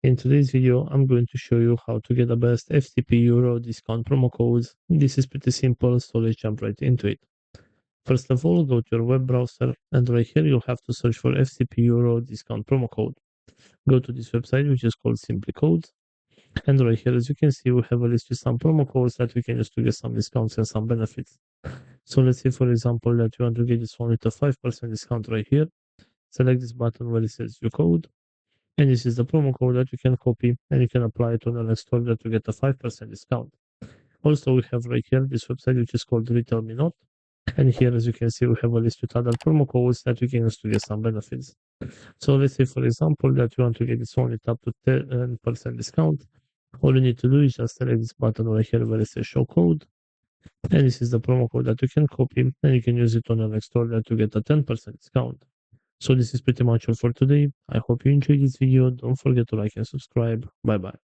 In today's video, I'm going to show you how to get the best FTP Euro discount promo codes. This is pretty simple, so let's jump right into it. First of all, go to your web browser, and right here you'll have to search for FTP Euro discount promo code. Go to this website, which is called Simply Codes, and right here, as you can see, we have a list with some promo codes that we can use to get some discounts and some benefits. So let's say, for example, that you want to get this one with a 5% discount right here. Select this button where it says your code. And this is the promo code that you can copy and you can apply it on the next order to get a 5% discount. Also, we have right here this website which is called Retail Me Not. And here, as you can see, we have a list with other promo codes that you can use to get some benefits. So let's say, for example, that you want to get this one with up to 10% discount. All you need to do is just select this button right here where it says show code. And this is the promo code that you can copy and you can use it on the next order to get a 10% discount. So this is pretty much all for today. I hope you enjoyed this video. Don't forget to like and subscribe. Bye bye.